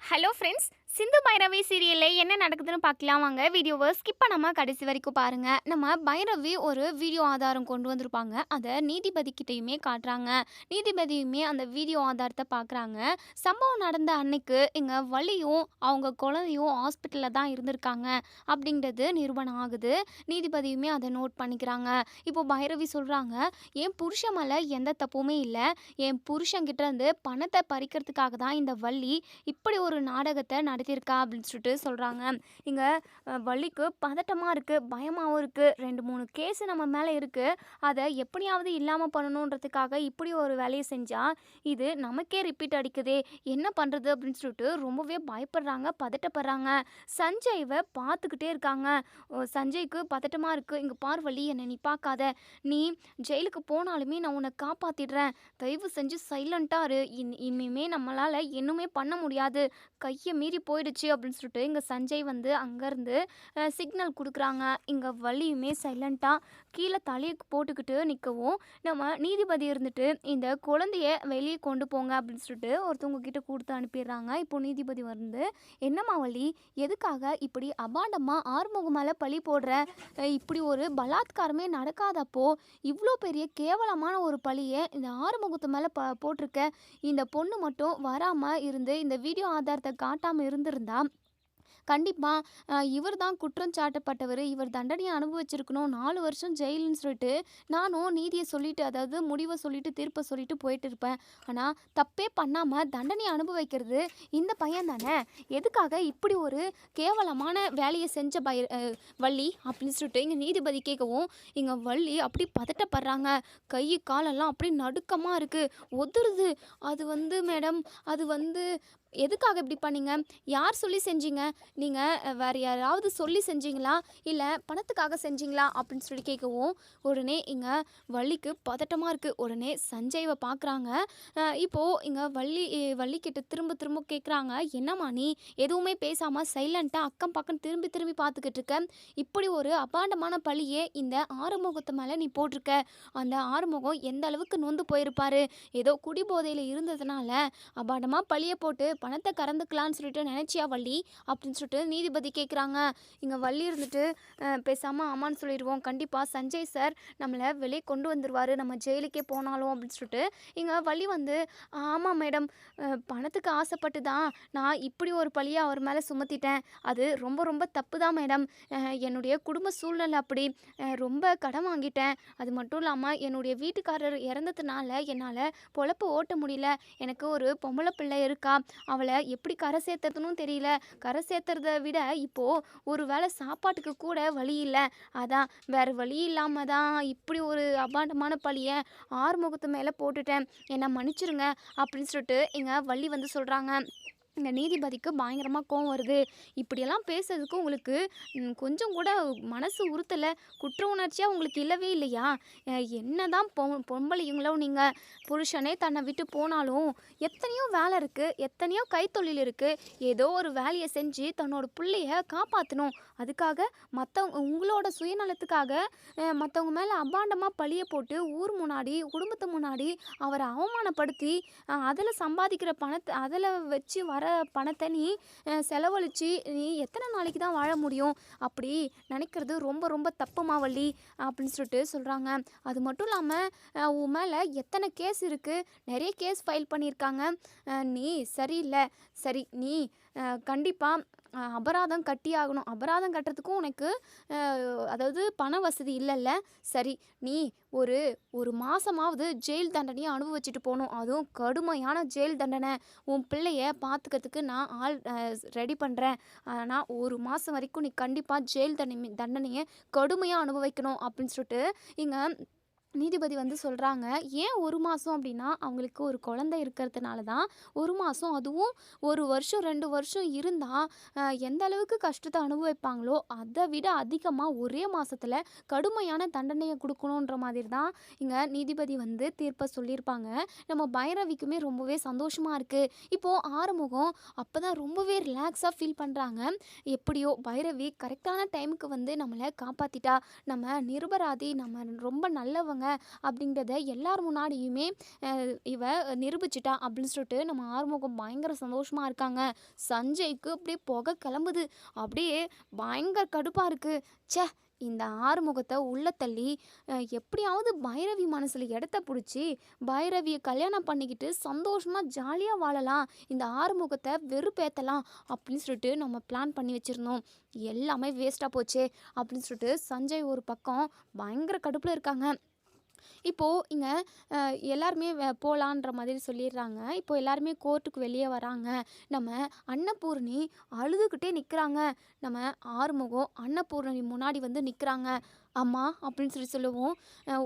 Hello friends, Sindhu Bhairavi சீரியலில் என்ன நடக்குதுன்னு பார்க்கலாம் வாங்க. வீடியோவை ஸ்கிப் பண்ணாமல் கடைசி வரைக்கும் பாருங்கள். நம்ம பைரவி ஒரு வீடியோ ஆதாரம் கொண்டு வந்திருப்பாங்க. அதை நீதிபதிக்கிட்டையுமே காட்டுறாங்க. நீதிபதியுமே அந்த வீடியோ ஆதாரத்தை பார்க்குறாங்க. சம்பவம் நடந்த அன்னைக்கு இங்கே வலியும் அவங்க குழந்தையும் ஹாஸ்பிட்டலில் தான் இருந்திருக்காங்க அப்படிங்கிறது நிரூபணம் ஆகுது. நீதிபதியுமே அதை நோட் பண்ணிக்கிறாங்க. இப்போ பைரவி சொல்கிறாங்க, என் புருஷன் மேலே எந்த தப்புமே இல்லை, என் புருஷன்கிட்ட இருந்து பணத்தை பறிக்கிறதுக்காக தான் இந்த வள்ளி இப்படி ஒரு நாடகத்தை நடத்தியிருக்கா அப்படின்னு சொல்லிட்டு சொல்கிறாங்க. இங்கே வள்ளிக்கு பதட்டமாக இருக்குது, பயமாகவும் இருக்குது. 2-3 கேஸு நம்ம மேலே இருக்குது. அதை எப்படியாவது இல்லாமல் பண்ணணுன்றதுக்காக இப்படி ஒரு வேலையை செஞ்சால் இது நமக்கே ரிப்பீட் அடிக்குதே, என்ன பண்ணுறது அப்படின்னு சொல்லிட்டு ரொம்பவே பயப்படுறாங்க, பதட்டப்படுறாங்க. சஞ்சய்வை பார்த்துக்கிட்டே இருக்காங்க. சஞ்சய்க்கு பதட்டமாக இருக்குது. இங்கே பார் வள்ளி, என்னை நீ பார்க்காத, நீ ஜெயிலுக்கு போனாலுமே நான் உன்னை காப்பாற்றிடுறேன், தயவு செஞ்சு சைலண்ட்டாக இரு, இனிமே நம்மளால் இன்னுமே பண்ண முடியாது, கையை மீறி போயிடுச்சு அப்படின்னு சொல்லிட்டு இங்கே சஞ்சய் வந்து அங்கேருந்து சிக்னல் கொடுக்குறாங்க. இங்கே வள்ளியுமே சைலண்ட்டாக கீழே தலையை போட்டுக்கிட்டு நிற்கவும், நம்ம நீதிபதி இருந்துட்டு இந்த குழந்தைய வெளியே கொண்டு போங்க அப்படின்னு சொல்லிட்டு ஒருத்தவங்க கிட்ட கொடுத்து அனுப்பிடுறாங்க. இப்போ நீதிபதி வந்து, என்னம்மா வள்ளி, எதுக்காக இப்படி அபாண்டமாக ஆறுமுகம் மேலே பழி போடுற, இப்படி ஒரு பலாத்காரமே நடக்காதப்போ இவ்வளோ பெரிய கேவலமான ஒரு பழியை இந்த ஆறுமுகத்து மேலே போட்டிருக்க, இந்த பொண்ணு மட்டும் வராமல் இருந்து இந்த வீடியோ ஆதாரத்தை காட்டாமல் இருந்திருந்தா கண்டிப்பாக இவர் தான் குற்றம் சாட்டப்பட்டவர், இவர் தண்டனையை அனுபவிச்சிருக்கணும், 4 வருஷம் ஜெயிலுன்னு சொல்லிட்டு நானும் நீதியை சொல்லிட்டு, அதாவது முடிவை சொல்லிட்டு தீர்ப்பை சொல்லிட்டு போயிட்டு இருப்பேன். ஆனால் தப்பே பண்ணாமல் தண்டனையை அனுபவிக்கிறது இந்த பையன் தானே, எதுக்காக இப்படி ஒரு கேவலமான வேலையை செஞ்ச வள்ளி அப்படின்னு சொல்லிட்டு இங்கே நீதிபதி கேட்கவும், இங்கே வள்ளி அப்படி பதட்டப்படுறாங்க. கை காலெல்லாம் அப்படி நடுக்கமாக இருக்குது, ஒதுருது. அது வந்து மேடம், அது வந்து எதுக்காக இப்படி பண்ணீங்க, யார் சொல்லி செஞ்சீங்க, நீங்கள் வேறு யாராவது சொல்லி செஞ்சீங்களா, இல்லை பணத்துக்காக செஞ்சீங்களா அப்படின்னு சொல்லி கேட்கவும், உடனே இங்கே வள்ளிக்கு பதட்டமாக இருக்குது. உடனே சஞ்சய்வை பார்க்குறாங்க. இப்போது இங்கே வள்ளிக்கிட்ட திரும்ப திரும்ப கேட்குறாங்க, என்னம்மா நீ எதுவுமே பேசாமல் சைலண்ட்டாக அக்கம் பக்கம் திரும்பி திரும்பி பார்த்துக்கிட்டு இருக்க, இப்படி ஒரு அபாண்டமான பழியே இந்த ஆறுமுகத்து மேலே நீ போட்டிருக்க, அந்த ஆறுமுகம் எந்த அளவுக்கு நொந்து போயிருப்பார், ஏதோ குடிபோதையில் இருந்ததுனால அபாண்டமாக பழியை போட்டு பணத்தை கறந்துக்கலான்னு சொல்லிட்டு நினச்சியா வள்ளி அப்படின்னு சொல்லிட்டு நீதிபதி கேட்குறாங்க. இங்கே வள்ளி இருந்துட்டு பேசாமல் ஆமான்னு சொல்லிடுவோம், கண்டிப்பாக சஞ்சய் சார் நம்மளை வெளியே கொண்டு வந்துடுவார், நம்ம ஜெயிலுக்கே போனாலும் அப்படின்னு சொல்லிட்டு இங்கே வள்ளி வந்து, ஆமாம் மேடம், பணத்துக்கு ஆசைப்பட்டு தான் நான் இப்படி ஒரு பழியை அவர் மேலே சுமத்திட்டேன், அது ரொம்ப ரொம்ப தப்பு தான் மேடம், என்னுடைய குடும்ப சூழ்நிலை அப்படி, ரொம்ப கடன் வாங்கிட்டேன், அது மட்டும் இல்லாமல் என்னுடைய வீட்டுக்காரர் இறந்ததுனால என்னால் பொழப்பு ஓட்ட முடியல, எனக்கு ஒரு பொம்பளை பிள்ளை இருக்கா, அவளை எப்படி கரை சேர்த்துறதுன்னு தெரியல, கரை சேர்த்துறத விட இப்போது ஒரு வேளை சாப்பாட்டுக்கு கூட வழி இல்லை, அதான் வேறு வழி இல்லாமல் தான் இப்படி ஒரு அபாண்டமான பழியை ஆறுமுகத்து மேலே போட்டுட்டேன், என்னை மன்னிச்சிருங்க அப்படின்னு சொல்லிட்டு இங்கே வள்ளி வந்து சொல்கிறாங்க. இந்த நீதிபதிக்கு பயங்கரமாக கோவம் வருது. இப்படியெல்லாம் பேசுறதுக்கு உங்களுக்கு கொஞ்சம் கூட மனசு உறுத்தலை, குற்ற உணர்ச்சியாக உங்களுக்கு இல்லவே இல்லையா, என்ன தான் பொம்பளைங்களோ நீங்கள், புருஷனே தன்னை விட்டு போனாலும் எத்தனையோ வேலை இருக்குது, எத்தனையோ கைத்தொழில் இருக்குது, ஏதோ ஒரு வேலையை செஞ்சு தன்னோட பிள்ளைய காப்பாற்றணும், அதுக்காக மற்றவங்க உங்களோட சுயநலத்துக்காக மற்றவங்க மேலே அபாண்டமாக பழிய போட்டு ஊர் முன்னாடி குடும்பத்து முன்னாடி அவரை அவமானப்படுத்தி அதில் சம்பாதிக்கிற பணத்தை, அதில் வச்சு வர பணத்தை நீ செலவழித்து நீ எத்தனை நாளைக்கு தான் வாழ முடியும், அப்படி நினைக்கிறது ரொம்ப ரொம்ப தப்புமா வள்ளி அப்படின்னு சொல்லிட்டு சொல்கிறாங்க. அது மட்டும் இல்லாமல் உன் மேலே எத்தனை கேஸ் இருக்குது, நிறைய கேஸ் ஃபைல் பண்ணியிருக்காங்க, நீ சரியில்லை, சரி நீ கண்டிப்பாக அபராதம் கட்டி ஆகணும், அபராதம் கட்டுறதுக்கும் உனக்கு அதாவது பண வசதி இல்லைல்ல, சரி நீ ஒரு மாதமாவது ஜெயில் தண்டனையை அனுபவிச்சுட்டு போகணும், அதுவும் கடுமையான ஜெயில் தண்டனை, உன் பிள்ளைய பார்த்துக்கிறதுக்கு நான் ஆள் ரெடி பண்ணுறேன், ஆனால் 1 மாதம் வரைக்கும் நீ கண்டிப்பாக ஜெயில் தண்டனையை கடுமையாக அனுபவிக்கணும் அப்படின்னு சொல்லிட்டு இங்கே நீதிபதி வந்து சொல்கிறாங்க. ஏன் 1 மாதம் அப்படின்னா, அவங்களுக்கு ஒரு குழந்தை இருக்கிறதுனால தான் 1 மாதம், அதுவும் 1 வருஷம் 2 வருஷம் இருந்தால் எந்த அளவுக்கு கஷ்டத்தை அனுபவிப்பாங்களோ அதை விட அதிகமாக ஒரே மாதத்தில் கடுமையான தண்டனையை கொடுக்கணுன்ற மாதிரி தான் இங்கே நீதிபதி வந்து தீர்ப்பை சொல்லியிருப்பாங்க. நம்ம பைரவிக்குமே ரொம்பவே சந்தோஷமாக இருக்குது. இப்போது ஆறுமுகம் அப்போ தான் ரொம்பவே ரிலாக்ஸாக ஃபீல் பண்ணுறாங்க. எப்படியோ பைரவி கரெக்டான டைமுக்கு வந்து நம்மளை காப்பாற்றிட்டா, நம்ம நிரபராதி, நம்ம ரொம்ப நல்லவங்க, இருக்காங்க அப்படிங்கிறத எல்லார் முன்னாடியுமே இவ நிரூபிச்சிட்டா அப்படின்னு சொல்லிட்டு நம்ம ஆறுமுகம் பயங்கர சந்தோஷமா இருக்காங்க. சஞ்சய்க்கு அப்படியே புகை கிளம்புது. அப்படியே பயங்கர கடுப்பா இருக்கு. ச்சே, இந்த ஆறுமுகத்தை உள்ள தள்ளி எப்படியாவது பைரவி மனசுல இடத்த பிடிச்சி பைரவியை கல்யாணம் பண்ணிக்கிட்டு சந்தோஷமா ஜாலியா வாழலாம், இந்த ஆறுமுகத்தை வெறுப்பேத்தலாம் அப்படின்னு சொல்லிட்டு நம்ம பிளான் பண்ணி வச்சிருந்தோம். எல்லாமே வேஸ்டா போச்சே அப்படின்னு சொல்லிட்டு சஞ்சய் ஒரு பக்கம் பயங்கர கடுப்புல இருக்காங்க. இப்போது இங்கே எல்லாருமே போகலான்ற மாதிரி சொல்லிடுறாங்க. இப்போது எல்லாருமே கோர்ட்டுக்கு வெளியே வராங்க. நம்ம அன்னபூரணி அழுதுகிட்டே நிற்கிறாங்க. நம்ம ஆறுமுகம் அன்னபூரணி முன்னாடி வந்து நிற்கிறாங்க. அம்மா அப்படின்னு சொல்லுவோம்.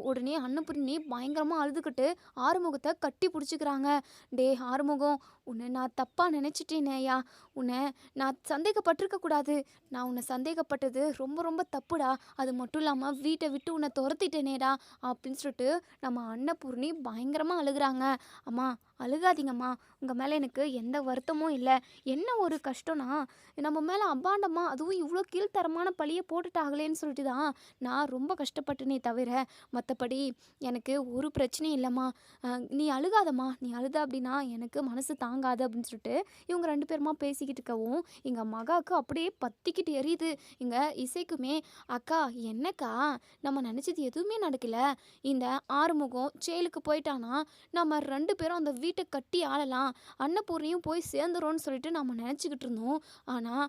உடனே அன்னபூரணி பயங்கரமாக அழுதுகிட்டு ஆறுமுகத்தை கட்டி பிடிச்சிக்கிறாங்க. டே ஆறுமுகம், உன்னை நான் தப்பாக நினச்சிட்டேனேயா, உன்னை நான் சந்தேகப்பட்டிருக்க கூடாது. நான் உன்னை சந்தேகப்பட்டது ரொம்ப ரொம்ப தப்புடா. அது மட்டும் இல்லாமல் வீட்டை விட்டு உன்னை துரத்திட்டேனேடா அப்படின்னு சொல்லிட்டு நம்ம அன்னபூர்ணி பயங்கரமாக அழுகுறாங்க. அம்மா அழுகாதீங்கம்மா, உங்கள் மேலே எனக்கு எந்த வருத்தமும் இல்லை. என்ன ஒரு கஷ்டம்னா, நம்ம மேலே அபாண்டமாக அதுவும் இவ்வளோ கீழ்த்தரமான பழியை போட்டுட்டாங்களேன்னு சொல்லிட்டு தான் நான் ரொம்ப கஷ்டப்பட்டேனே தவிர மற்றபடி எனக்கு ஒரு பிரச்சனையும் இல்லைம்மா. நீ அழுகாதம்மா, நீ அழுத அப்படின்னா எனக்கு மனசு தாங்காது அப்படின்னு சொல்லிட்டு இவங்க 2 பேருமா பேசிக்கிட்டு இருக்கவும் எங்கள் மகாவுக்கு அப்படியே பத்திக்கிட்டு எரியுது. இங்கே இசைக்குமே, அக்கா என்னக்கா, நம்ம நினச்சது எதுவுமே நடக்கல. இந்த ஆறுமுகம் ஜெயிலுக்கு போயிட்டானா நம்ம 2 பேரும் அந்த வீட்டை கட்டி ஆளலாம், அன்னபூர்ணியும் போய் சேர்ந்துரும்னு சொல்லிட்டு நம்ம நினச்சிக்கிட்டு இருந்தோம். ஆனால்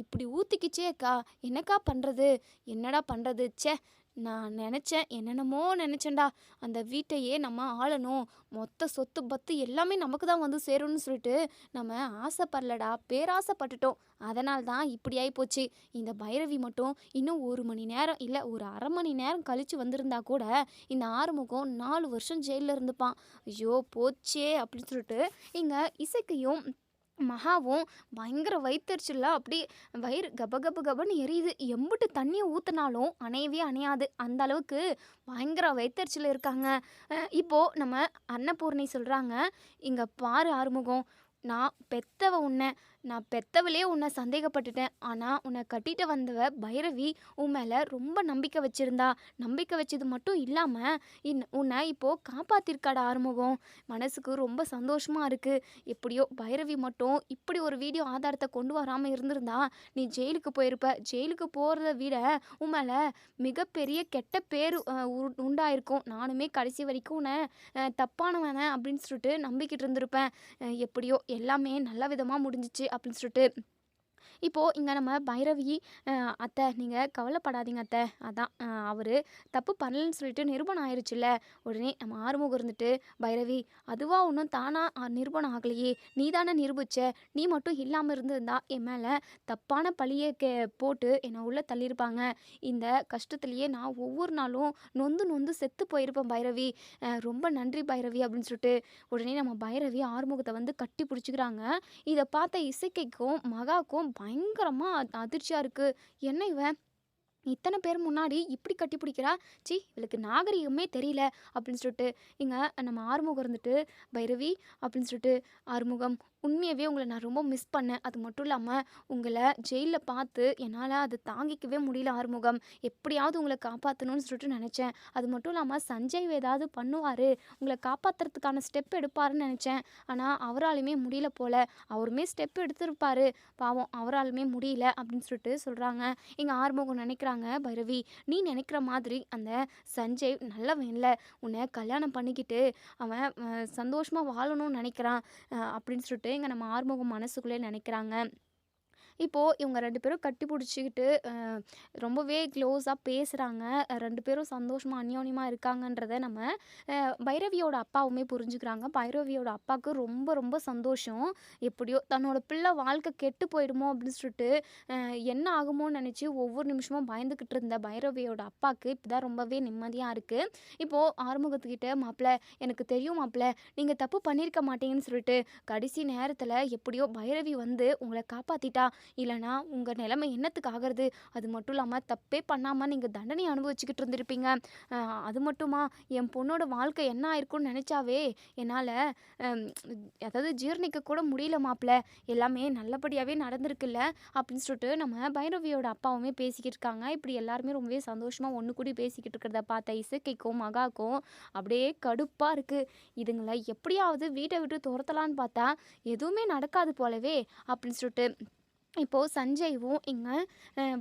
இப்படி ஊற்றிக்கிச்சே அக்கா, என்னக்கா பண்ணுறது, என்னடா பண்ணுறது, ச்சே, நான் நினச்சேன், என்னென்னமோ நினச்சேன்டா, அந்த வீட்டையே நம்ம ஆளணும், மொத்த சொத்து பத்து எல்லாமே நமக்கு தான் வந்து சேரும்னு சொல்லிட்டு நம்ம ஆசைப்படலடா, பேராசைப்பட்டுட்டோம். அதனால தான் இப்படி ஆகிப்போச்சு. இந்த பைரவி மட்டும் இன்னும் 1 மணி நேரம் இல்லை, ஒரு அரை மணி நேரம் கழித்து வந்திருந்தா கூட இந்த ஆறுமுகம் 4 வருஷம் ஜெயிலில் இருந்துப்பான். ஐயோ போச்சே அப்படின்னு சொல்லிட்டு இங்கே இசைக்கையும் மகாவும் பயங்கர வயிற்றுச்சல்ல அப்படி வயிறு கப கப கபன்னு எரியுது. எம்பிட்டு தண்ணியை ஊற்றினாலும் அணையவே அணையாது, அந்த அளவுக்கு பயங்கர வயிற்றுச்சல் இருக்காங்க. இப்போது நம்ம அன்னபூர்ணி சொல்கிறாங்க, இங்கே பாரு ஆறுமுகம், நான் பெத்தவ உன்னை, நான் பெத்தவளே உன்னை சந்தேகப்பட்டுட்டேன். ஆனால் உன்னை கட்டிட்டு வந்தவ பைரவி உன் மேலே ரொம்ப நம்பிக்கை வச்சுருந்தா. நம்பிக்கை வச்சது மட்டும் இல்லாமல் உன்னை இப்போது காப்பாற்றிருக்காடா ஆறுமுகம். மனசுக்கு ரொம்ப சந்தோஷமாக இருக்குது. எப்படியோ பைரவி மட்டும் இப்படி ஒரு வீடியோ ஆதாரத்தை கொண்டு வராமல் இருந்திருந்தா நீ ஜெயிலுக்கு போயிருப்ப. ஜெயிலுக்கு போகிறத விட உன் மேலே மிகப்பெரிய கெட்ட பேர் உண்டாயிருக்கும். நானுமே கடைசி வரைக்கும் உன்னை தப்பானவன அப்படின்னு சொல்லிட்டு நம்பிக்கிட்டு இருந்திருப்பேன். எப்படியோ எல்லாமே நல்ல விதமாக முடிஞ்சிச்சு அப்படின்னு சொல்லிட்டு இப்போது இங்கே நம்ம பைரவி, அத்தை நீங்கள் கவலைப்படாதீங்க அத்தை, அதான் அவர் தப்பு பண்ணலன்னு சொல்லிட்டு நிரூபணம் ஆயிடுச்சுல்ல. உடனே நம்ம ஆறுமுகம் இருந்துட்டு, பைரவி அதுவாக ஒன்றும் தானாக நிரூபணம் ஆகலையே, நீ தானே நிரூபிச்ச, நீ மட்டும் இல்லாமல் இருந்திருந்தா என் மேலே தப்பான பழியை போட்டு என்னை உள்ளே தள்ளியிருப்பாங்க. இந்த கஷ்டத்துலேயே நான் ஒவ்வொரு நாளும் நொந்து நொந்து செத்து போயிருப்பேன் பைரவி, ரொம்ப நன்றி பைரவி அப்படின்னு சொல்லிட்டு உடனே நம்ம பைரவி ஆறுமுகத்தை வந்து கட்டி பிடிச்சிக்கிறாங்க. இதை பார்த்த இசைக்கைக்கும் மகாவுக்கும் பயங்கரமாக அதிர்ச்சியாக இருக்குது. என்ன இவன் இத்தனை பேர் முன்னாடி இப்படி கட்டி பிடிக்கிறா, சி இவளுக்கு நாகரிகமே தெரியல அப்படின்னு சொல்லிட்டு இங்கே நம்ம ஆறுமுகம் இருந்துட்டு, பைரவி அப்படின்னு சொல்லிட்டு, ஆறுமுகம் உண்மையாகவே உங்களை நான் ரொம்ப மிஸ் பண்ணேன். அது மட்டும் இல்லாமல் உங்களை ஜெயிலில் பார்த்து என்னால் அதை தாங்கிக்கவே முடியல ஆறுமுகம். எப்படியாவது உங்களை காப்பாற்றணும்னு சொல்லிட்டு நினச்சேன். அது மட்டும் இல்லாமல் சஞ்சய் ஏதாவது பண்ணுவார், உங்களை காப்பாற்றுறதுக்கான ஸ்டெப் எடுப்பாருன்னு நினச்சேன். ஆனால் அவராலுமே முடியல போல். அவருமே ஸ்டெப் எடுத்திருப்பார், பாவம் அவராலுமே முடியல அப்படின்னு சொல்லிட்டு சொல்கிறாங்க. எங்கள் ஆறுமுகம் நினைக்கிறாங்க, பைரவி நீ நினைக்கிற மாதிரி அந்த சஞ்சய் நல்லவன் இல்லை, உன்னை கல்யாணம் பண்ணிக்கிட்டு அவன் சந்தோஷமாக வாழணும்னு நினைக்கிறான் அப்படின்னு சொல்லிட்டு இங்கே நம்ம ஆறுமுகம் மனசுக்குள்ளே நினைக்கிறாங்க. இப்போது இவங்க 2 பேரும் கட்டி பிடிச்சிக்கிட்டு ரொம்பவே க்ளோஸாக பேசுகிறாங்க. 2 பேரும் சந்தோஷமாக அந்யோன்யமாக இருக்காங்கன்றத நம்ம பைரவியோட அப்பாவுமே புரிஞ்சுக்கிறாங்க. பைரவியோட அப்பாவுக்கு ரொம்ப ரொம்ப சந்தோஷம். எப்படியோ தன்னோட பிள்ளை வாழ்க்கை கெட்டு போயிடுமோ அப்படின்னு சொல்லிட்டு என்ன ஆகுமோன்னு நினச்சி ஒவ்வொரு நிமிஷமும் பயந்துக்கிட்டு இருந்த பைரவியோட அப்பாவுக்கு இப்போ தான் ரொம்பவே நிம்மதியாக இருக்குது. இப்போது ஆறுமுகத்துக்கிட்ட, மாப்பிள்ளை எனக்கு தெரியும் மாப்பிள்ளை, நீங்கள் தப்பு பண்ணியிருக்க மாட்டீங்கன்னு சொல்லிட்டு கடைசி நேரத்தில் எப்படியோ பைரவி வந்து உங்களை காப்பாற்றிட்டா. இல்லைனா உங்கள் நிலைமை என்னத்துக்கு ஆகிறது? அது மட்டும் இல்லாமல் தப்பே பண்ணாமல் நீங்கள் தண்டனை அனுபவிச்சுக்கிட்டு இருந்திருப்பீங்க. அது மட்டுமா, என் பொண்ணோட வாழ்க்கை என்ன ஆயிருக்கும்னு நினச்சாவே என்னால் அதாவது ஜீரணிக்க கூட முடியல மாப்பிள்ள. எல்லாமே நல்லபடியாகவே நடந்திருக்குல்ல அப்படின்னு சொல்லிட்டு நம்ம பைரவியோட அப்பாவுமே பேசிக்கிட்டு இருக்காங்க. இப்படி எல்லாருமே ரொம்பவே சந்தோஷமாக ஒன்று கூடி பேசிக்கிட்டு இருக்கிறத பார்த்த இசைக்கும் மகாக்கும் அப்படியே கடுப்பாக இருக்குது. இதுங்களை எப்படியாவது வீட்டை விட்டு துரத்தலான்னு பார்த்தா எதுவுமே நடக்காது போலவே அப்படின்னு சொல்லிட்டு இப்போது சஞ்சய்வும் இங்கே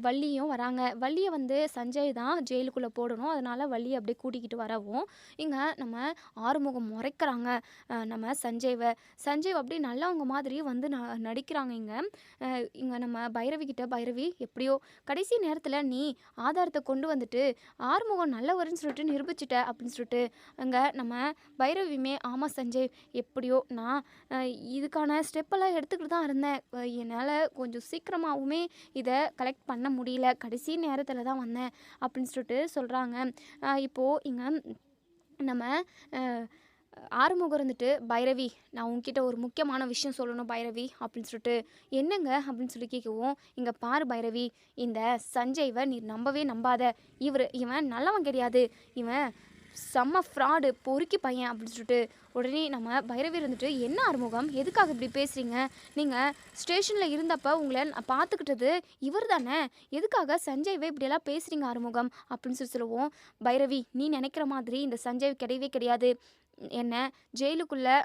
வள்ளியும் வராங்க. வள்ளியை வந்து சஞ்சய் தான் ஜெயிலுக்குள்ளே போடணும். அதனால் வள்ளியை அப்படியே கூட்டிக்கிட்டு வரவும் இங்கே நம்ம ஆறுமுகம் முறைக்கிறாங்க நம்ம சஞ்சய் அப்படியே நல்லவங்க மாதிரி வந்து நடிக்கிறாங்க. இங்கே நம்ம பைரவி கிட்ட, பைரவி எப்படியோ கடைசி நேரத்தில் நீ ஆதாரத்தை கொண்டு வந்துட்டு ஆறுமுகம் நல்லவர்னு சொல்லிட்டு நிரூபிச்சிட்ட அப்படின்னு சொல்லிட்டு அங்கே நம்ம பைரவியுமே ஆமாம் சஞ்சய், எப்படியோ நான் இதுக்கான ஸ்டெப்பெல்லாம் எடுத்துக்கிட்டு தான் இருந்தேன். என்னால் கொஞ்சம் சீக்கிரமாகவுமே இதை கலெக்ட் பண்ண முடியல, கடைசி நேரத்தில் தான் வந்தேன் அப்படின்னு சொல்லிட்டு சொல்கிறாங்க. இப்போது இங்கே நம்ம ஆறுமுகம் இருந்துட்டு, பைரவி நான் உன்கிட்ட ஒரு முக்கியமான விஷயம் சொல்லணும் பைரவி அப்படின்னு சொல்லிட்டு, என்னங்க அப்படின்னு சொல்லி கேட்கவும், இங்கே பாரு பைரவி, இந்த சஞ்சய்வை நீ நம்பவே நம்பாத. இவன் நல்லவன் கிடையாது, இவன் செம்ம ஃப்ராடு பொறுக்கி பையன் அப்படின்னு சொல்லிட்டு உடனே நம்ம பைரவி இருந்துட்டு, என்ன ஆறுமுகம் எதுக்காக இப்படி பேசுகிறீங்க? நீங்கள் ஸ்டேஷனில் இருந்தப்போ உங்களை நான் பார்த்துக்கிட்டது இவர் தானே, எதுக்காக சஞ்சய்வை இப்படியெல்லாம் பேசுகிறீங்க ஆறுமுகம் அப்படின்னு சொல்லுவோம். பைரவி நீ நினைக்கிற மாதிரி இந்த சஞ்சய் கிடையவே கிடையாது. என்னை ஜெயிலுக்குள்ளே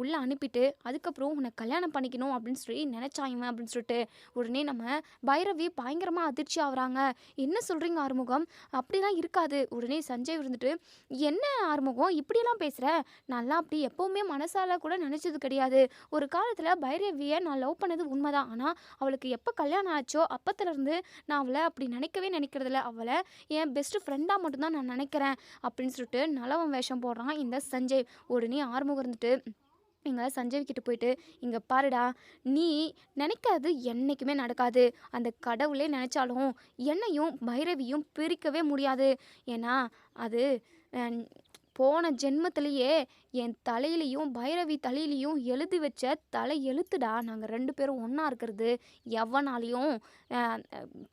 உள்ளே அனுப்பிட்டு அதுக்கப்புறம் உன்னை கல்யாணம் பண்ணிக்கணும் அப்படின்னு சொல்லி நினச்சாங்க அப்படின்னு சொல்லிட்டு உடனே நம்ம பைரவி பயங்கரமாக அதிர்ச்சி ஆகுறாங்க. என்ன சொல்கிறீங்க ஆறுமுகம்? அப்படிலாம் இருக்காது. உடனே சஞ்சய் இருந்துட்டு, என்ன ஆறுமுகம் இப்படியெல்லாம் பேசுகிற? நல்லா அப்படி எப்போவுமே மனசால கூட நினச்சது கிடையாது. ஒரு காலத்தில் பைரவியை நான் லவ் பண்ணது உண்மைதான். ஆனால் அவளுக்கு எப்போ கல்யாணம் ஆச்சோ அப்பத்துலேருந்து நான் அவளை அப்படி நினைக்கிறதில்ல. அவளை என் பெஸ்ட்டு ஃப்ரெண்டாக மட்டும்தான் நான் நினைக்கிறேன் அப்படின்னு சொல்லிட்டு நலவன் வேஷம் போடுறான் இந்த சஞ்சய். உடனே ஆறுமுகம் இருந்துட்டு இங்கே சஞ்சய் கிட்ட போயிட்டு, இங்கே பாருடா, நீ நினைக்காது என்றைக்குமே நடக்காது. அந்த கடவுளே நினச்சாலும் என்னையும் பைரவியும் பிரிக்கவே முடியாது. ஏன்னா அது போன ஜென்மத்திலேயே என் தலையிலையும் பைரவி தலையிலையும் எழுதி வச்ச தலை எழுத்துடா. நாங்கள் 2 பேரும் ஒன்றா இருக்கிறது எவனாலையும்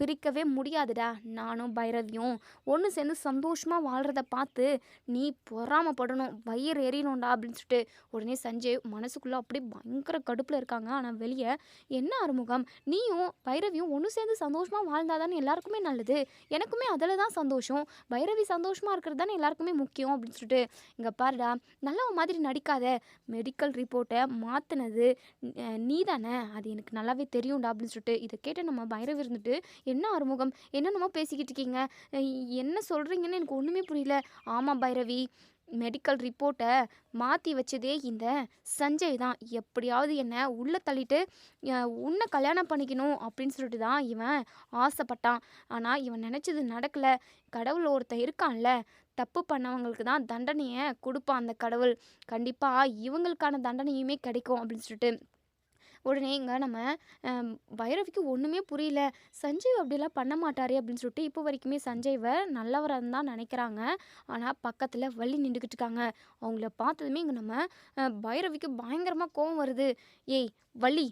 பிரிக்கவே முடியாதுடா. நானும் பைரவியும் ஒன்று சேர்ந்து சந்தோஷமாக வாழ்கிறத பார்த்து நீ பொறாமப்படணும், வயிறு எறியணும்டா அப்படின்னு சொல்லிட்டு உடனே சஞ்சய் மனசுக்குள்ளே அப்படியே பயங்கர கடுப்பில் இருக்காங்க. ஆனால் வெளியே, என்ன ஆறுமுகம், நீயும் பைரவியும் ஒன்று சேர்ந்து சந்தோஷமாக வாழ்ந்தாதானே எல்லாருக்குமே நல்லது, எனக்குமே அதில் தான் சந்தோஷம், பைரவி சந்தோஷமாக இருக்கிறது தானே எல்லாருக்குமே முக்கியம் அப்படின்னு சொல்லிட்டு, இங்கே பாருடா நல்ல மாதிரி நடிக்காத, மெடிக்கல் ரிப்போர்ட்டை மாற்றினது நீ தானே, அது எனக்கு நல்லாவே தெரியும்டா அப்படின்னு சொல்லிட்டு இதை கேட்டு நம்ம பைரவி இருந்துட்டு, என்ன ஆறுமுகம் என்னென்னமோ பேசிக்கிட்டு இருக்கீங்க, என்ன சொல்கிறீங்கன்னு எனக்கு ஒன்றுமே புரியல. ஆமாம் பைரவி, மெடிக்கல் ரிப்போர்ட்டை மாற்றி வச்சதே இந்த சஞ்சய் தான். எப்படியாவது என்னை உள்ளே தள்ளிட்டு உன்னை கல்யாணம் பண்ணிக்கணும் அப்படின்னு சொல்லிட்டு தான் இவன் ஆசைப்பட்டான். ஆனால் இவன் நினச்சது நடக்கலை. கடவுள் ஒருத்தன் இருக்கான்ல, தப்பு பண்ணவங்களுக்கு தான் தண்டனையை கொடுப்பான் அந்த கடவுள். கண்டிப்பாக இவங்களுக்கான தண்டனையுமே கிடைக்கும் அப்படின்னு சொல்லிட்டு உடனே இங்கே நம்ம பைரவிக்கு ஒன்றுமே புரியல. சஞ்சய் அப்படிலாம் பண்ண மாட்டாரே அப்படின்னு சொல்லிட்டு இப்போ வரைக்குமே சஞ்சய்வை நல்லவராக தான் நினைக்கிறாங்க. ஆனால் பக்கத்தில் வள்ளி நின்றுக்கிட்டு இருக்காங்க. அவங்கள பார்த்ததுமே இங்கே நம்ம பைரவிக்கு பயங்கரமாக கோவம் வருது. ஏய் வள்ளி,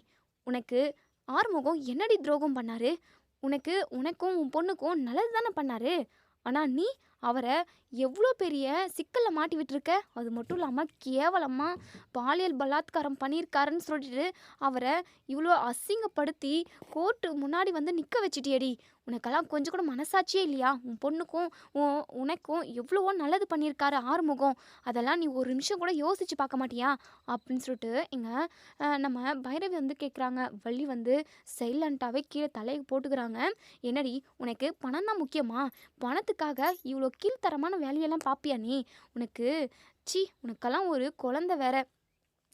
உனக்கு ஆறுமுகம் என்னடி துரோகம் பண்ணாரு? உனக்கும் உன் பொண்ணுக்கும் நல்லது தானே பண்ணாரு. ஆனால் நீ அவரை எவ்வளோ பெரிய சிக்கலில் மாட்டி விட்டுருக்க. அது மட்டும் இல்லாமல் கேவலமாக பாலியல் பலாத்காரம் பண்ணியிருக்காருன்னு சொல்லிட்டு அவரை இவ்வளோ அசிங்கப்படுத்தி கோர்ட்டு முன்னாடி வந்து நிற்க வச்சிட்டியடி. உனக்கெல்லாம் கொஞ்சம் கூட மனசாட்சியே இல்லையா? உன் பொண்ணுக்கும் உனக்கும் எவ்வளவோ நல்லது பண்ணியிருக்காரு ஆறுமுகம், அதெல்லாம் நீ ஒரு நிமிஷம் கூட யோசித்து பார்க்க மாட்டியா அப்படின்னு சொல்லிட்டு இங்கே நம்ம பைரவி வந்து கேட்குறாங்க. வள்ளி வந்து சைலண்ட்டாகவே கீழே தலையை போட்டுக்கிறாங்க. என்னடி உனக்கு பணம் தான் முக்கியமா? பணத்துக்காக இவ்வளோ கீழ்த்தரமான வேலையெல்லாம் பார்ப்பியா நீ? உனக்கெல்லாம் ஒரு குழந்தை வேற.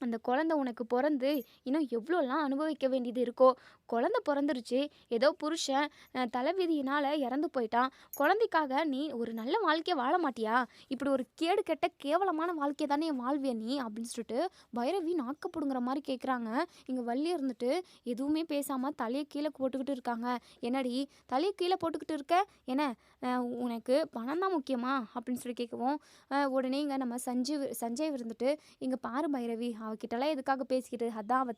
அந்த குழந்தை உனக்கு பிறந்து இன்னும் எவ்வளோலாம் அனுபவிக்க வேண்டியது இருக்கோ. குழந்தை பிறந்துருச்சு, ஏதோ புருஷன் தலைவிதியினால் இறந்து போயிட்டான். குழந்தைக்காக நீ ஒரு நல்ல வாழ்க்கையை வாழ மாட்டியா? இப்படி ஒரு கேடு கெட்ட கேவலமான வாழ்க்கையை தானே வாழ்விய நீ அப்படின்னு சொல்லிட்டு பைரவி நாக்கப்படுங்கிற மாதிரி கேட்குறாங்க. இங்கே வள்ளி இருந்துட்டு எதுவுமே பேசாமல் தலையை கீழே போட்டுக்கிட்டு இருக்காங்க. என்னடி தலையை கீழே போட்டுக்கிட்டு இருக்க? என்ன உனக்கு பணம் தான் முக்கியமா அப்படின்னு சொல்லி கேட்கவும் உடனே இங்கே நம்ம சஞ்சய் இருந்துட்டு, இங்கே பாரு பைரவி, அவகிட்டலாம் எதுக்காக பேசிக்கிட்டு, அதான் அவள்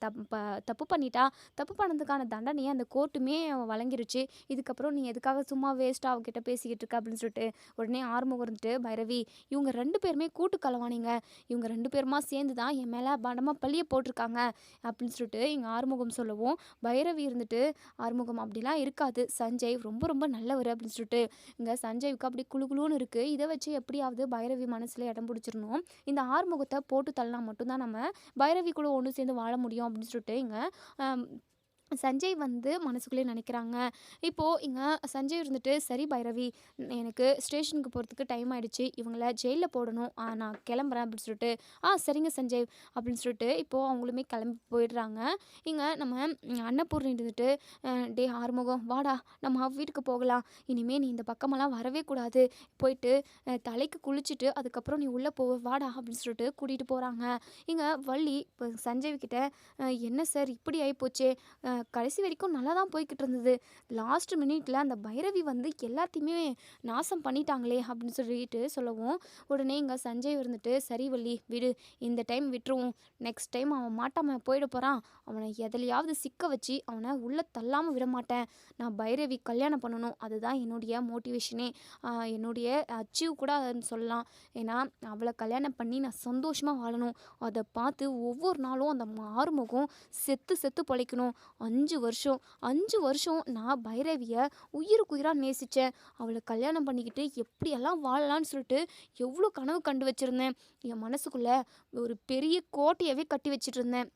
தப்பு பண்ணிட்டா, தப்பு பண்ணதுக்கான தண்டனையை அந்த கோர்ட்டுமே வழங்கிருச்சு, இதுக்கப்புறம் நீ எதுக்காக சும்மா வேஸ்ட்டாக அவகிட்ட பேசிக்கிட்டு இருக்க அப்படின்னு சொல்லிட்டு உடனே ஆறுமுகம் இருந்துட்டு, பைரவி இவங்க 2 பேருமே கூட்டு களவாணிங்க, இவங்க 2 பேருமா சேர்ந்து தான் என் மேலே படமாக பழிய போட்டிருக்காங்க அப்படின்னு சொல்லிட்டு எங்கள் ஆறுமுகம் சொல்லவும், பைரவி இருந்துட்டு, ஆறுமுகம் அப்படிலாம் இருக்காது, சஞ்சய் ரொம்ப ரொம்ப நல்லவர் அப்படின்னு சொல்லிட்டு, இங்கே சஞ்சய்வுக்கு அப்படி குழு குழுன்னு இருக்குது, இதை வச்சு எப்படியாவது பைரவி மனசில் இடம் பிடிச்சிடணும், இந்த ஆறுமுகத்தை போட்டு தள்ளனா மட்டும்தான் நம்ம பைரவி கூட ஒன்று சேர்ந்து வாழ முடியும் அப்படின்னு சொல்லிட்டு இங்கே சஞ்சய் வந்து மனசுக்குள்ளே நினைக்கிறாங்க. இப்போது இங்கே சஞ்சய் இருந்துட்டு, சரி பைரவி, எனக்கு ஸ்டேஷனுக்கு போகிறதுக்கு டைம் ஆகிடுச்சு, இவங்கள ஜெயிலில் போடணும், நான் கிளம்புறேன் அப்படின்னு சொல்லிட்டு, சரிங்க சஞ்சய் அப்படின்னு சொல்லிட்டு இப்போது அவங்களுமே கிளம்பி போயிடுறாங்க. இங்கே நம்ம அன்னபூர்ணி இருந்துட்டு, டே ஆறுமுகம் வாடா நம்ம வீட்டுக்கு போகலாம், இனிமேல் நீ இந்த பக்கமெல்லாம் வரவே கூடாது, போயிட்டு தலைக்கு குளிச்சுட்டு அதுக்கப்புறம் நீ உள்ளே வாடா அப்படின்னு சொல்லிட்டு கூட்டிகிட்டு போகிறாங்க. இங்கே வள்ளி இப்போ சஞ்சய் கிட்ட, என்ன சார் இப்படி ஆகிப்போச்சே, கடைசி வரைக்கும் நல்லா தான் போய்கிட்டு இருந்தது, லாஸ்ட் மினிட்ல அந்த பைரவி வந்து எல்லாத்தையுமே நாசம் பண்ணிட்டாங்களே அப்படின்னு சொல்லிட்டு சொல்லவும், உடனே இங்கே சஞ்சய் இருந்துட்டு, சரி வள்ளி விடு, இந்த டைம் விட்டுருவோம், நெக்ஸ்ட் டைம் அவன் மாட்டாமல் போயிட போகிறான், அவனை எதுலையாவது சிக்க வச்சு அவனை உள்ளே தள்ளாமல் விட மாட்டேன், நான் பைரவி கல்யாணம் பண்ணணும், அதுதான் என்னுடைய மோட்டிவேஷனே, என்னுடைய அச்சீவ் கூட அதுன்னு சொல்லலாம், ஏன்னா அவளை கல்யாணம் பண்ணி நான் சந்தோஷமாக வாழணும், அதை பார்த்து ஒவ்வொரு நாளும் அந்த ஆறுமுகம் செத்து செத்து பொழைக்கணும், 5 வருஷம் நான் பைரவியை உயிருக்கு உயிராக நேசித்தேன், அவளை கல்யாணம் பண்ணிக்கிட்டு எப்படியெல்லாம் வாழலான்னு சொல்லிட்டு எவ்வளோ கனவு கண்டு வச்சுருந்தேன், என் மனசுக்குள்ளே ஒரு பெரிய கோட்டையவே கட்டி வச்சிட்டு இருந்தேன்,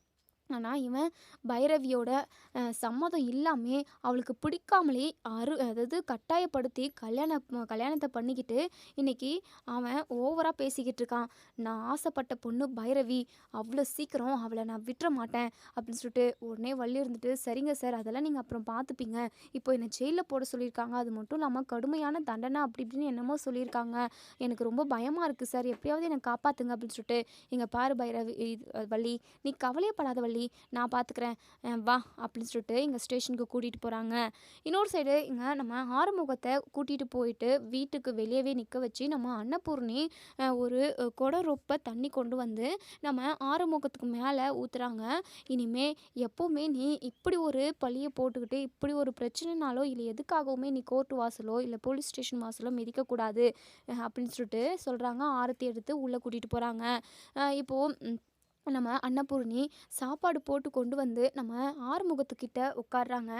ஆனால் இவன் பைரவியோட சம்மதம் இல்லாமல் அவளுக்கு பிடிக்காமலே அதாவது கட்டாயப்படுத்தி கல்யாணத்தை பண்ணிக்கிட்டு இன்றைக்கி அவன் ஓவராக பேசிக்கிட்டு இருக்கான், நான் ஆசைப்பட்ட பொண்ணு பைரவி, அவ்வளோ சீக்கிரம் அவளை நான் விட்டுற மாட்டேன் அப்படின்னு சொல்லிட்டு உடனே வள்ளி இருந்துட்டு, சரிங்க சார் அதெல்லாம் நீங்கள் அப்புறம் பார்த்துப்பீங்க, இப்போ என்னை ஜெயிலில் போட சொல்லியிருக்காங்க, அது மட்டும் இல்லாமல் கடுமையான தண்டனை அப்படி இப்படின்னு என்னமோ சொல்லியிருக்காங்க, எனக்கு ரொம்ப பயமாக இருக்குது சார், எப்படியாவது என்னை காப்பாற்றுங்க அப்படின்னு சொல்லிட்டு, இங்கே பாரு பைரவி வள்ளி, நீ கவலையப்படாத வள்ளி, நான் பார்த்துக்கிறேன், வா அப்படின்னு சொல்லிட்டு இங்கே ஸ்டேஷனுக்கு கூட்டிகிட்டு போகிறாங்க. இன்னொரு சைடு இங்கே நம்ம ஆறுமுகத்தை கூட்டிகிட்டு போயிட்டு வீட்டுக்கு வெளியவே நிற்க வச்சு நம்ம அன்னபூர்ணி ஒரு குடம் ரொப்ப தண்ணி கொண்டு வந்து நம்ம ஆறுமுகத்துக்கு மேலே ஊற்றுறாங்க. இனிமே எப்போவுமே நீ இப்படி ஒரு பழியை போட்டுக்கிட்டு இப்படி ஒரு பிரச்சனைனாலோ இல்லை எதுக்காகவுமே நீ கோர்ட்டு வாசலோ இல்லை போலீஸ் ஸ்டேஷன் வாசலோ மிதிக்கக்கூடாது அப்படின்னு சொல்லிட்டு சொல்கிறாங்க. ஆரத்தி எடுத்து உள்ளே கூட்டிகிட்டு போகிறாங்க. இப்போது நம்ம அன்னபூர்ணி சாப்பாடு போட்டு கொண்டு வந்து நம்ம ஆறுமுகத்துக்கிட்ட உட்காடுறாங்க.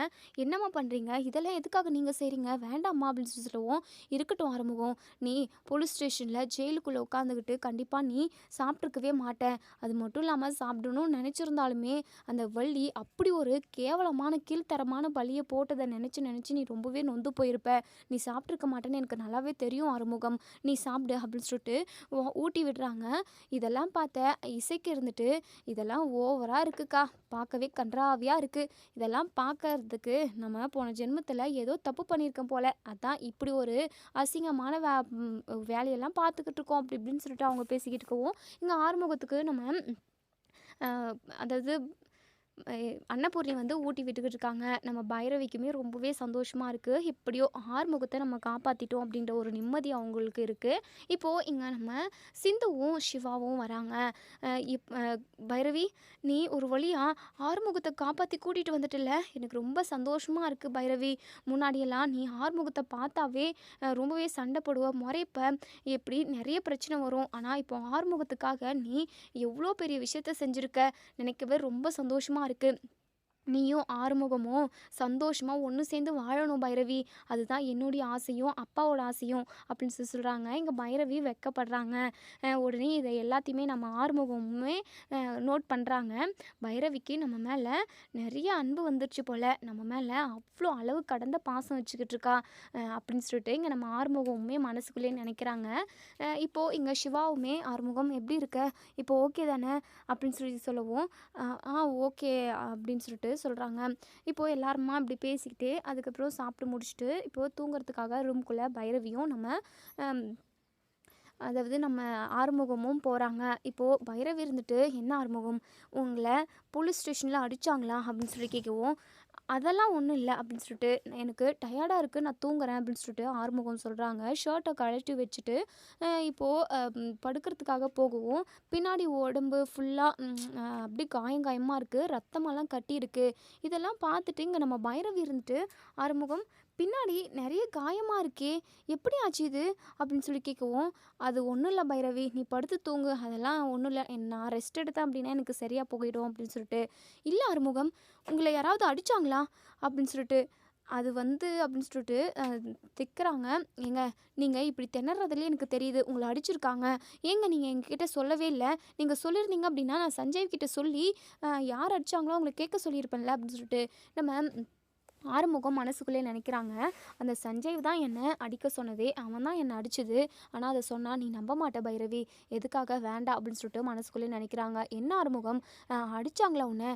என்னம்மா பண்ணுறீங்க, இதெல்லாம் எதுக்காக நீங்கள் செய்கிறீங்க, வேண்டாம்மா அப்படின்னு சொல்லுவோம். இருக்கட்டும் ஆறுமுகம், நீ போலீஸ் ஸ்டேஷனில் ஜெயிலுக்குள்ளே உட்காந்துக்கிட்டு கண்டிப்பாக நீ சாப்பிட்ருக்கவே மாட்டேன், அது மட்டும் இல்லாமல் சாப்பிடணும்னு நினச்சிருந்தாலுமே அந்த வள்ளி அப்படி ஒரு கேவலமான கீழ்த்தரமான பலியை போட்டதை நினச்சி நீ ரொம்பவே நொந்து போயிருப்ப, நீ சாப்பிட்ருக்க மாட்டேன்னு எனக்கு நல்லாவே தெரியும் ஆறுமுகம், நீ சாப்பிடு அப்படின்னு சொல்லிட்டு ஊட்டி விடுறாங்க. இதெல்லாம் பார்த்த இசைக்கு இருந்துட்டு, இதெல்லாம் ஓவராக இருக்குக்கா, பார்க்கவே கன்றாவியாக இருக்குது, இதெல்லாம் பார்க்கறதுக்கு நம்ம போன ஜென்மத்தில் ஏதோ தப்பு பண்ணியிருக்கோம் போல், அதான் இப்படி ஒரு அசிங்கமான வேலையெல்லாம் பார்த்துக்கிட்டு இருக்கோம் அப்படி இப்படின்னு சொல்லிட்டு அவங்க பேசிக்கிட்டு இருக்கவும், இங்கே ஆறுமுகத்துக்கு நம்ம அதாவது அன்னபூர்ணி வந்து ஊட்டி விட்டுக்கிட்டு இருக்காங்க. நம்ம பைரவிக்குமே ரொம்பவே சந்தோஷமாக இருக்குது, எப்படியோ ஆறுமுகத்தை நம்ம காப்பாற்றிட்டோம் அப்படின்ற ஒரு நிம்மதி அவங்களுக்கு இருக்குது. இப்போது இங்கே நம்ம சிந்துவும் சிவாவும் வராங்க. பைரவி, நீ ஒரு வழியாக ஆறுமுகத்தை காப்பாற்றி கூட்டிகிட்டு வந்துட்டில்ல, எனக்கு ரொம்ப சந்தோஷமாக இருக்குது பைரவி, முன்னாடியெல்லாம் நீ ஆறுமுகத்தை பார்த்தாவே ரொம்பவே சண்டை போடுவ, முறைப்ப, எப்படி நிறைய பிரச்சனை வரும், ஆனால் இப்போ ஆறுமுகத்துக்காக நீ எவ்வளோ பெரிய விஷயத்த செஞ்சுருக்க, நினைக்கவே ரொம்ப சந்தோஷமாக இருக்குது, நீயும் ஆறுமுகமும் சந்தோஷமாக ஒன்று சேர்ந்து வாழணும் பைரவி, அதுதான் என்னுடைய ஆசையும் அப்பாவோட ஆசையும் அப்படின்னு சொல்கிறாங்க. இங்கே பைரவி வெக்கப்படுறாங்க. உடனே இதை எல்லாத்தையுமே நம்ம ஆறுமுகமுமே நோட் பண்ணுறாங்க. பைரவிக்கு நம்ம மேலே நிறைய அன்பு வந்துடுச்சு போல், நம்ம மேலே அவ்வளோ அளவு கடந்த பாசம் வச்சுக்கிட்டு இருக்கா அப்படின்னு சொல்லிட்டு இங்கே நம்ம ஆறுமுகமுமே மனசுக்குள்ளே நினைக்கிறாங்க. இப்போது இங்கே சிவாவுமே, ஆறுமுகம் எப்படி இருக்க, இப்போ ஓகே தானே அப்படின்னு சொல்லவும், ஓகே அப்படின்னு சொல்லிட்டு சொல்கிறாங்க. இப்போது எல்லாருமா இப்படி பேசிக்கிட்டே அதுக்கப்புறம் சாப்பிட்டு முடிச்சுட்டு இப்போது தூங்குறதுக்காக ரூம்குள்ளே பைரவியும் நம்ம அதாவது நம்ம ஆறுமுகமும் போகிறாங்க. இப்போது பைரவி இருந்துட்டு, என்ன ஆறுமுகம், உங்களை போலீஸ் ஸ்டேஷனில் அடித்தாங்களா அப்படின்னு சொல்லி கேட்கவும், அதெல்லாம் ஒன்றும் இல்லை அப்படின்னு சொல்லிட்டு, எனக்கு டயர்டாக இருக்குது நான் தூங்குறேன் அப்படின்னு சொல்லிட்டு ஆறுமுகம் சொல்கிறாங்க. ஷர்ட்டை கழட்டி வச்சுட்டு இப்போது படுக்கிறதுக்காக போகவும், பின்னாடி உடம்பு ஃபுல்லாக அப்படியே காயமாக இருக்குது, ரத்தமெல்லாம் கட்டியிருக்கு. இதெல்லாம் பார்த்துட்டு இங்கே நம்ம பைரவி இருந்துட்டு, ஆறுமுகம் பின்னாடி நிறைய காயமாக இருக்கே, எப்படி ஆச்சு இது அப்படின்னு சொல்லி கேட்கவும், அது ஒன்றும் இல்லை பைரவி, நீ படுத்து தூங்கு, அதெல்லாம் ஒன்றும் இல்லை, நான் ரெஸ்ட் எடுத்தேன் அப்படின்னா எனக்கு சரியாக போயிடும் அப்படின்னு சொல்லிட்டு. இல்லை ஆறுமுகம், உங்களை யாராவது அடித்தாங்களா அப்படின்னு சொல்லிட்டு, அது வந்து அப்படின்னு சொல்லிட்டு திக்குறாங்க. ஏங்க, நீங்கள் இப்படி திணறதுலேயே எனக்கு தெரியுது, உங்களை அடிச்சிருக்காங்க. ஏங்க நீங்கள் எங்ககிட்ட சொல்லவே இல்லை, நீங்கள் சொல்லியிருந்தீங்க அப்படின்னா நான் சஞ்சய் கிட்ட சொல்லி யார் அடித்தாங்களோ அவங்கள கேட்க சொல்லியிருப்பேன்ல அப்படின்னு சொல்லிட்டு நம்ம ஆறுமுகம் மனசுக்குள்ளே நினைக்கிறாங்க. அந்த சஞ்சய் தான் என்னை அடிக்க சொன்னதே, அவன் தான் என்னை அடிச்சது. ஆனால் அதை சொன்னால் நீ நம்ப மாட்ட பைரவி, எதுக்காக வேண்டாம் அப்படின்னு சொல்லிட்டு மனசுக்குள்ளே நினைக்கிறாங்க. என்ன ஆறுமுகம், அடித்தாங்களா உன்னை?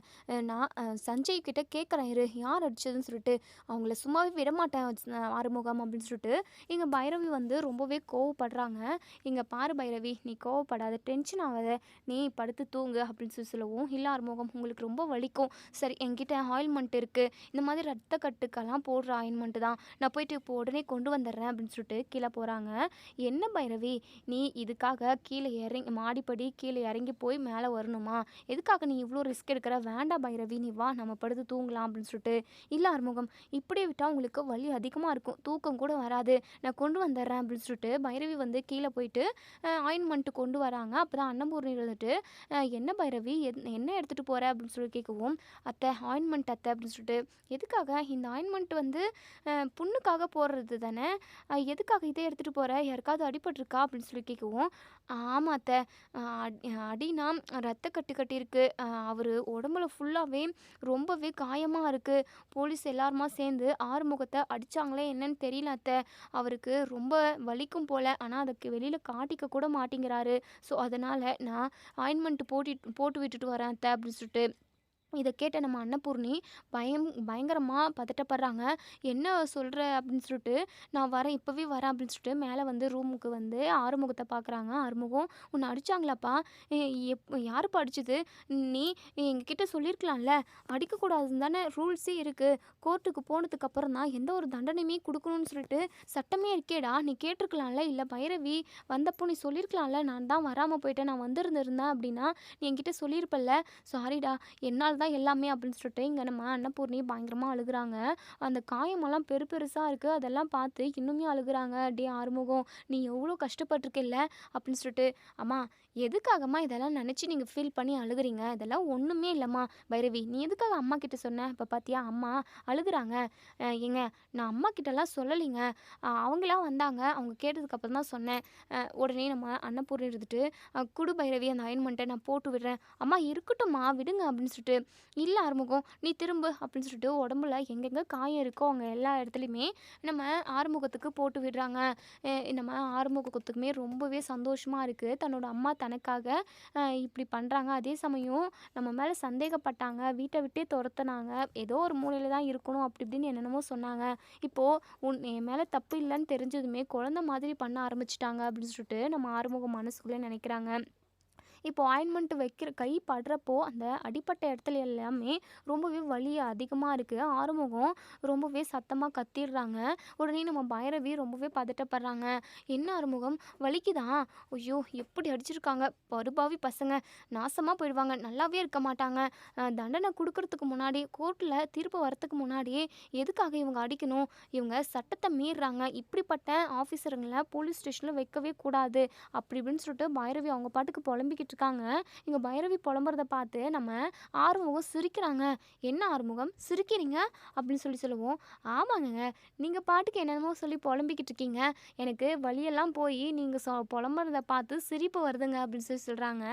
நான் சஞ்சய் கிட்ட கேட்குறேன் இரு, யார் அடிச்சதுன்னு சொல்லிட்டு. அவங்கள சும்மாவே விடமாட்டேன் ஆறுமுகம் அப்படின்னு சொல்லிட்டு இங்கே பைரவி வந்து ரொம்பவே கோவப்படுறாங்க. இங்கே பாரு பைரவி, நீ கோவப்படாத, டென்ஷன் ஆகாத, நீ படுத்து தூங்கு அப்படின்னு சொல்லவும், இல்லை ஆறுமுகம் உங்களுக்கு ரொம்ப வலிக்கும், சரி என்கிட்ட ஆயில்மெண்ட் இருக்குது, இந்த மாதிரி ரத்த கட்டுக்கெல்லாம் போடுற ஆயின்மெண்ட்டு தான், நான் போயிட்டு இப்போ உடனே கொண்டு வந்துடுறேன் அப்படின்னு சொல்லிட்டு கீழே போகிறாங்க. என்ன பைரவி, நீ இதுக்காக கீழே இறங்கி மாடிப்படி கீழே இறங்கி போய் மேலே வரணுமா? எதுக்காக நீ இவ்வளோ ரிஸ்க் எடுக்கிற? வேண்டாம் பைரவி, நீ வா நம்ம படுத்து தூங்கலாம் அப்படின்னு சொல்லிட்டு. இல்லை ஆறுமுகம், இப்படியே விட்டால் உங்களுக்கு வலி அதிகமாக இருக்கும், தூக்கம் கூட வராது, நான் கொண்டு வந்துடுறேன் அப்படின்னு சொல்லிட்டு பைரவி வந்து கீழே போயிட்டு ஆயின்மெண்ட்டு கொண்டு வராங்க. அப்போ தான் அன்னபூர்ணி இருந்துட்டு, என்ன பைரவி என்ன எடுத்துகிட்டு போகிற அப்படின்னு சொல்லி கேட்கவும், அத்தை ஆயின்மெண்ட் அத்தை அப்படின்னு சொல்லிட்டு. எதுக்காக இந்த ஆயின்மெண்ட் வந்து புண்ணுக்காக போடுறது தானே, எதுக்காக இதை எடுத்துகிட்டு போகிற, யாருக்காவது அடிபட்டிருக்கா அப்படின்னு சொல்லி கேட்கவும், ஆமாம் அத்தை, அடினா ரத்த கட்டியிருக்கு, அவர் உடம்புல ஃபுல்லாகவே ரொம்பவே காயமாக இருக்குது, போலீஸ் எல்லாருமா சேர்ந்து ஆறுமுகத்தை அடித்தாங்களே என்னன்னு தெரியல அத்தை, அவருக்கு ரொம்ப வலிக்கும் போல், ஆனால் அதுக்கு வெளியில் காட்டிக்க கூட மாட்டேங்கிறாரு, ஸோ அதனால் நான் ஆயின்மெண்ட் போட்டு விட்டுட்டு வரேன் அத்தை அப்படின்னு சொல்லிட்டு. இதை கேட்ட நம்ம அன்னபூர்ணி பயங்கரமாக பதட்டப்படுறாங்க. என்ன சொல்கிற அப்படின்னு சொல்லிட்டு, நான் வரேன் இப்போவே வரேன் அப்படின்னு சொல்லிட்டு மேலே வந்து ரூமுக்கு வந்து ஆறுமுகத்தை பார்க்குறாங்க. ஆறுமுகம், உன்னை அடித்தாங்களாப்பா, யாருப்பா அடிச்சது? நீ எங்ககிட்ட சொல்லியிருக்கலாம்ல, அடிக்கக்கூடாதுன்னு தானே ரூல்ஸே இருக்குது, கோர்ட்டுக்கு போனதுக்கப்புறம் தான் எந்த ஒரு தண்டனையுமே கொடுக்கணும்னு சொல்லிட்டு சட்டமே இருக்கேடா, நீ கேட்டிருக்கலாம்ல, இல்லை பைரவி வந்தப்போ நீ சொல்லியிருக்கலாம்ல, நான் தான் வராமல் போயிட்டேன், நான் வந்திருந்தேன் அப்படின்னா நீ என்கிட்ட சொல்லியிருப்பல்ல, சாரிடா என்னால் தான் எல்லாமே அப்படின்னு சொல்லிட்டு இங்கே நம்ம அன்னபூர்ணி பயங்கரமாக அழுகுறாங்க. அந்த காயமெல்லாம் பெருசாக இருக்குது, அதெல்லாம் பார்த்து இன்னுமே அழுகுறாங்க. டே ஆறுமுகம், நீ எவ்வளோ கஷ்டப்பட்டிருக்கில்ல அப்படின்னு சொல்லிட்டு. அம்மா எதுக்காகம்மா இதெல்லாம் நினச்சி நீங்கள் ஃபீல் பண்ணி அழுகுறீங்க, இதெல்லாம் ஒன்றுமே இல்லைம்மா. பைரவி நீ எதுக்காக அம்மா கிட்ட சொன்ன, இப்போ பார்த்தியா அம்மா அழுகுறாங்க. ஏங்க நான் அம்மா கிட்டலாம் சொல்லலைங்க, அவங்களாம் வந்தாங்க, அவங்க கேட்டதுக்கப்புறம் தான் சொன்னேன். உடனே நம்ம அன்னபூர்ணி இருந்துட்டு, குடு பைரவி அந்த அயன்மெண்ட்டை நான் போட்டு விடுறேன். அம்மா இருக்கட்டும்மா விடுங்க அப்படின்னு சொல்லிட்டு. இல்லை ஆறுமுகம் நீ திரும்பு அப்படின்னு சொல்லிட்டு உடம்புல எங்கெங்கே காயம் இருக்கோ அங்கே எல்லா இடத்துலையுமே நம்ம ஆறுமுகத்துக்கு போட்டு விடுறாங்க. நம்ம ஆறுமுகத்துக்குமே ரொம்பவே சந்தோஷமாக இருக்குது, தன்னோட அம்மா தனக்காக இப்படி பண்ணுறாங்க. அதே சமயம் நம்ம மேலே சந்தேகப்பட்டாங்க, வீட்டை விட்டே துரத்துனாங்க, ஏதோ ஒரு மூலையில் தான் இருக்கணும் அப்படி இப்படின்னு என்னென்னமோ சொன்னாங்க. இப்போது என் மேலே தப்பு இல்லைன்னு தெரிஞ்சதுமே குழந்த மாதிரி பண்ண ஆரம்பிச்சிட்டாங்க அப்படின்னு சொல்லிட்டு நம்ம ஆறுமுகம் மனசுக்குள்ளே நினைக்கிறாங்க. இப்போ ஆயின்மெண்ட் வைக்கிற கை படுறப்போ அந்த அடிப்பட்ட இடத்துல எல்லாமே ரொம்பவே வலி அதிகமாக இருக்குது. ஆறுமுகம் ரொம்பவே சத்தமாக கத்திடுறாங்க. உடனே நம்ம பைரவி ரொம்பவே பதட்டப்படுறாங்க. என்ன ஆறுமுகம் வலிக்குதா? ஐயோ எப்படி அடிச்சிருக்காங்க, பருபாவி பசங்க நாசமாக போயிடுவாங்க, நல்லாவே இருக்க மாட்டாங்க. தண்டனை கொடுக்கறதுக்கு முன்னாடி கோர்ட்டில் தீர்ப்பு வரத்துக்கு முன்னாடியே எதுக்காக இவங்க அடிக்கணும், இவங்க சட்டத்தை மீறுறாங்க, இப்படிப்பட்ட ஆஃபீஸருங்களை போலீஸ் ஸ்டேஷனில் வைக்கவே கூடாது அப்படி இப்படின்னு சொல்லிட்டு பைரவி அவங்க பாட்டுக்கு புலம்பிக்கிட்டு இருக்காங்க. இங்கே பைரவி புலம்புறத பார்த்து நம்ம ஆறுமுகம் சிரிக்கிறாங்க. என்ன ஆறுமுகம் சிரிக்கிறீங்க அப்படின்னு சொல்லுவோம். ஆமாங்க, நீங்கள் பாட்டுக்கு என்னென்னமோ சொல்லி புலம்பிக்கிட்டு இருக்கீங்க, எனக்கு வழியெல்லாம் போய் நீங்கள் புலம்புறத பார்த்து சிரிப்பு வருதுங்க அப்படின்னு சொல்கிறாங்க.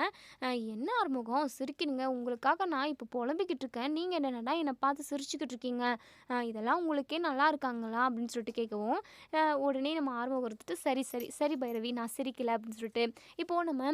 என்ன ஆறுமுகம் சிரிக்கிறீங்க, உங்களுக்காக நான் இப்போ புலம்பிக்கிட்டு இருக்கேன், நீங்கள் என்னென்னா என்னை பார்த்து சிரிச்சுக்கிட்டு இருக்கீங்க, இதெல்லாம் உங்களுக்கே நல்லா இருக்காங்களா அப்படின்னு சொல்லிட்டு கேட்கவும், உடனே நம்ம ஆறுமுகம் எடுத்துட்டு சரி சரி சரி பைரவி நான் சிரிக்கலை அப்படின்னு சொல்லிட்டு. இப்போது நம்ம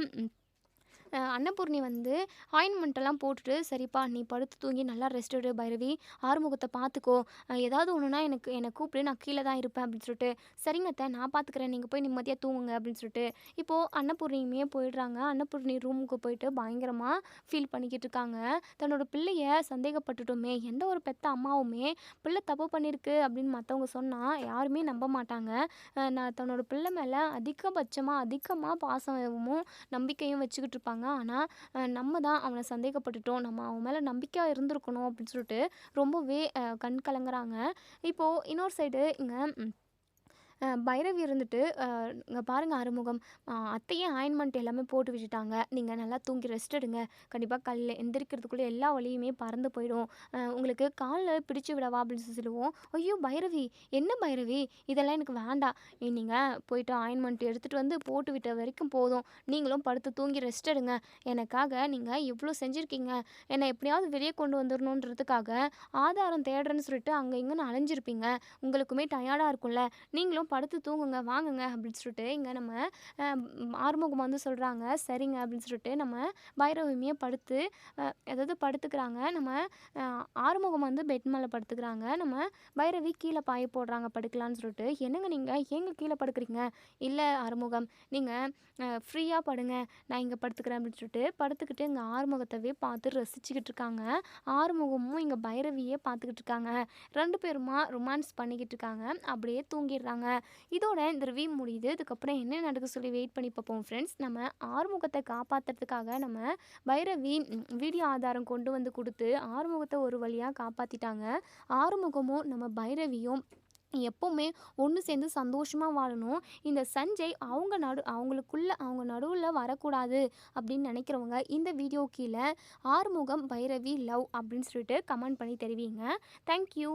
அன்னபூர்ணி வந்து ஆயின்மெண்ட்டெல்லாம் போட்டுட்டு, "சரிப்பா நீ படுத்து தூங்கி நல்லா ரெஸ்ட் எடு பைரவி. ஆறுமுகத்த பார்த்துக்கோ. ஏதாவது ஒண்ணுனா என்ன கூப்பிடு. நான் கீழ தான் இருப்பேன்." அப்படின்னு சொல்லிட்டு, "சரிங்க அத்த நான் பார்த்துக்கிறேன். நீங்க போய் நிம்மதியா தூங்குங்க." அப்படின்னு சொல்லிட்டு, இப்போ அன்னபூர்ணியுமே போயிடுறாங்க. அன்னபூர்ணி ரூமுக்கு போயிட்டு பயங்கரமா ஃபீல் பண்ணிக்கிட்டு இருக்காங்க. தன்னோட பிள்ளைய சந்தேகப்பட்டுட்டோமே! எந்த ஒரு பெத்த அம்மாவுமே, பிள்ளை தப்பு பண்ணியிருக்கு அப்படின்னு மத்தவங்க சொன்னா யாருமே நம்ப மாட்டாங்க. நான் தன்னோட பிள்ளை மேல அதிகமா பாசமும், நம்பிக்கையும் வச்சுக்கிட்டு இருப்பாங்க. ஆனா, நம்ம தான் அவன சந்தேகப்பட்டுட்டோம். நம்ம அவன் மேல நம்பிக்கையா இருந்திருக்கணும் அப்படின்னு சொல்லிட்டு ரொம்பவே கண் கலங்குறாங்க. இப்போ இன்னொரு சைடு இங்க பைரவி இருந்துட்டு, "இங்க பாருங்க ஆறுமுகம், அத்தையே ஆயின்மெண்ட் எல்லாமே போட்டு விட்டுட்டாங்க. நீங்க நல்லா தூங்கி ரெஸ்ட் எடுங்க. கண்டிப்பா காலையில எந்திரிக்கிறதுக்குள்ள எல்லா வலியுமே பறந்து போயிடும். உங்களுக்கு கால்ல பிடிச்சு விடவா?" அப்படின்னு சொல்லுவோம். "ஐயோ! பைரவி, என்ன பைரவி? இதெல்லாம் எனக்கு வேண்டாம். நீங்க போயிட்டு ஆயின்மெண்ட் எடுத்துட்டு வந்து போட்டு விட்ட வரைக்கும் போதும். நீங்களும் படுத்து தூங்கி ரெஸ்ட் எடுங்க. எனக்காக நீங்க எவ்வளோ செஞ்சிருக்கீங்க. என்னை எப்படியாவது வெளியே கொண்டு வந்துரணுன்றதுக்காக ஆதாரம் தேடுறேன்னு சொல்லிட்டு அங்க இங்கன்னு அலைஞ்சிருப்பீங்க. உங்களுக்குமே டயர்டா இருக்கும்ல. நீங்களும் படுத்து தூங்குங்க, வாங்குங்க." அப்படின்னு சொல்லிட்டு இங்க நம்ம அ ஆறுமுகம் வந்து சொல்றாங்க. சரிங்க அப்படின்னு சொல்லிட்டு நம்ம பைரவியுமே படுத்து அதாவது படுத்துக்கிறாங்க. நம்ம அ ஆறுமுகம் வந்து பெட் மேல படுத்துக்கிறாங்க. நம்ம பைரவி கீழ பாய போடுறாங்க படுக்கலான்னு சொல்லிட்டு. "என்னங்க நீங்க ஏங்க கீழ படுக்குறீங்க?" "இல்ல ஆறுமுகம், நீங்க ஃப்ரீயா படுங்க. நான் இங்க படுத்துக்கிறேன்." அப்படின்னு சொல்லிட்டு படுத்துக்கிட்டு இங்க ஆறுமுகத்தவே பார்த்து ரசிச்சுக்கிட்டு இருக்காங்க. ஆறுமுகமும் இங்க பைரவியே பார்த்துக்கிட்டு இருக்காங்க. 2 பேருமா ரொமான்ஸ் பண்ணிக்கிட்டு இருக்காங்க. அப்படியே தூங்கிடுறாங்க. இதோட இந்த ரிவ்யூ முடியுது. இதுக்கப்புறம் என்ன நடக்குது சொல்லி வெயிட் பண்ணி பார்ப்போம் ஃப்ரெண்ட்ஸ். நம்ம ஆறுமுகத்த காப்பாத்துறதுக்காக நம்ம பைரவி வீடியோ ஆதாரம் கொண்டு வந்து குடுத்து, ஆறுமுகத்த ஒரு வழியா காப்பாத்திட்டாங்க. ஆறுமுகமும் நம்ம பைரவியும் எப்பவுமே ஒன்று சேர்ந்து சந்தோஷமா வாழணும். இந்த சஞ்சய் அவங்க நடுவுல வரக்கூடாது அப்படின்னு நினைக்கிறவங்க இந்த வீடியோ கீழ ஆறுமுகம், பைரவி லவ் அப்படின்னு சொல்லிட்டு கமெண்ட் பண்ணி தெரிவிங்க. Thank you.